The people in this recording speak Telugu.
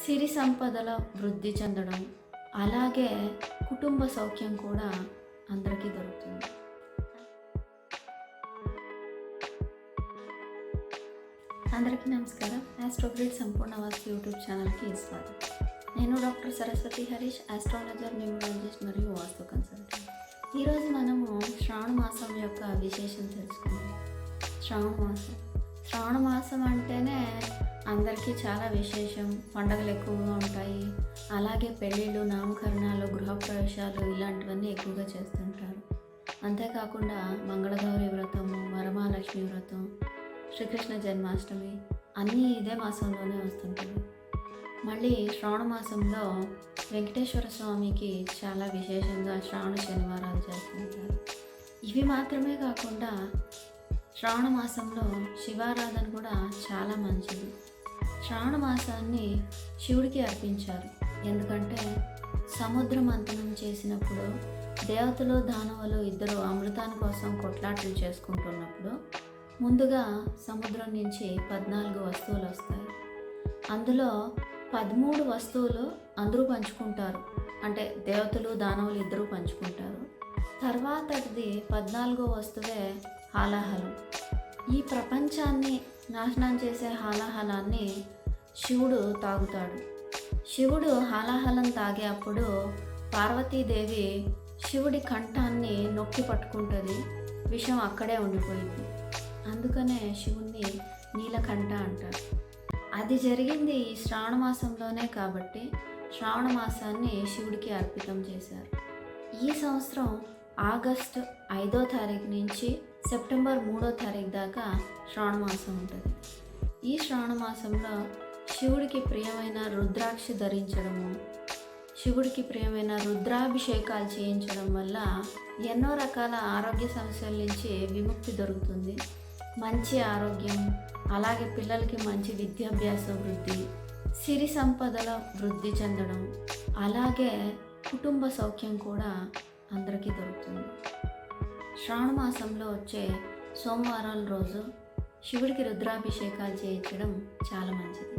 సిరి సంపదల వృద్ధి చెందడం, అలాగే కుటుంబ సౌఖ్యం కూడా అందరికీ దొరుకుతుంది. అందరికీ నమస్కారం. ఆస్ట్రోగ్రిడ్ సంపూర్ణ వాస్తు యూట్యూబ్ ఛానల్కి స్వాగతం. నేను doctor Saraswati Harish, astrologer, numerologist మరియు వాస్తు కన్సల్టెంట్. ఈరోజు మనము శ్రావణ మాసం యొక్క విశేషం తెలుసుకుందాం. శ్రావణ మాసం అంటేనే అందరికీ చాలా విశేషం. పండుగలు ఎక్కువగా ఉంటాయి. అలాగే పెళ్ళిళ్ళు, నామకరణాలు, గృహప్రవేశాలు ఇలాంటివన్నీ ఎక్కువగా చేస్తుంటారు. అంతేకాకుండా మంగళగౌరి వ్రతము, వరమహాలక్ష్మి వ్రతం, శ్రీకృష్ణ జన్మాష్టమి అన్నీ ఇదే మాసంలోనే వస్తుంటాయి. మళ్ళీ శ్రావణ మాసంలో వెంకటేశ్వర స్వామికి చాలా విశేషంగా శ్రావణ శనివారాలు చేస్తుంటారు. ఇవి మాత్రమే కాకుండా శ్రావణ మాసంలో శివారాధన కూడా చాలా మంచిది. శ్రావణ మాసాన్ని శివుడికి అర్పించారు. ఎందుకంటే సముద్ర మంథనం చేసినప్పుడు దేవతలు, దానవులు ఇద్దరు అమృతాని కోసం కొట్లాటలు చేసుకుంటున్నప్పుడు ముందుగా సముద్రం నుంచి 14 వస్తువులు వస్తాయి. అందులో 13 వస్తువులు అందరూ పంచుకుంటారు. అంటే దేవతలు, దానవులు ఇద్దరూ పంచుకుంటారు. తర్వాతది 14వ వస్తువే హాలాహలం. ఈ ప్రపంచాన్ని నాశనం చేసే హాలాహలాన్ని శివుడు తాగుతాడు. శివుడు హాలాహలం తాగేప్పుడు పార్వతీదేవి శివుడి కంఠాన్ని నొక్కి పట్టుకుంటుంది. విషం అక్కడే ఉండిపోయింది. అందుకనే శివుణ్ణి నీలకంఠ అంటారు. అది జరిగింది ఈ శ్రావణ మాసంలోనే కాబట్టి శ్రావణ మాసాన్ని శివుడికి అర్పితం చేశారు. ఈ సంవత్సరం ఆగస్టు 5వ తారీఖు నుంచి సెప్టెంబర్ 3వ తారీఖు దాకా శ్రావణ మాసం ఉంటుంది. ఈ శ్రావణ మాసంలో శివుడికి ప్రియమైన రుద్రాక్ష ధరించడము, శివుడికి ప్రియమైన రుద్రాభిషేకాలు చేయించడం వల్ల ఎన్నో రకాల ఆరోగ్య సమస్యల నుంచి విముక్తి దొరుకుతుంది. మంచి ఆరోగ్యం, అలాగే పిల్లలకి మంచి విద్యాభ్యాస వృద్ధి, సిరి సంపదల వృద్ధి చెందడం, అలాగే కుటుంబ సౌఖ్యం కూడా అందరికీ దొరుకుతుంది. శ్రావణ మాసంలో వచ్చే సోమవారాల రోజు శివుడికి రుద్రాభిషేకాలు చేయించడం చాలా మంచిది.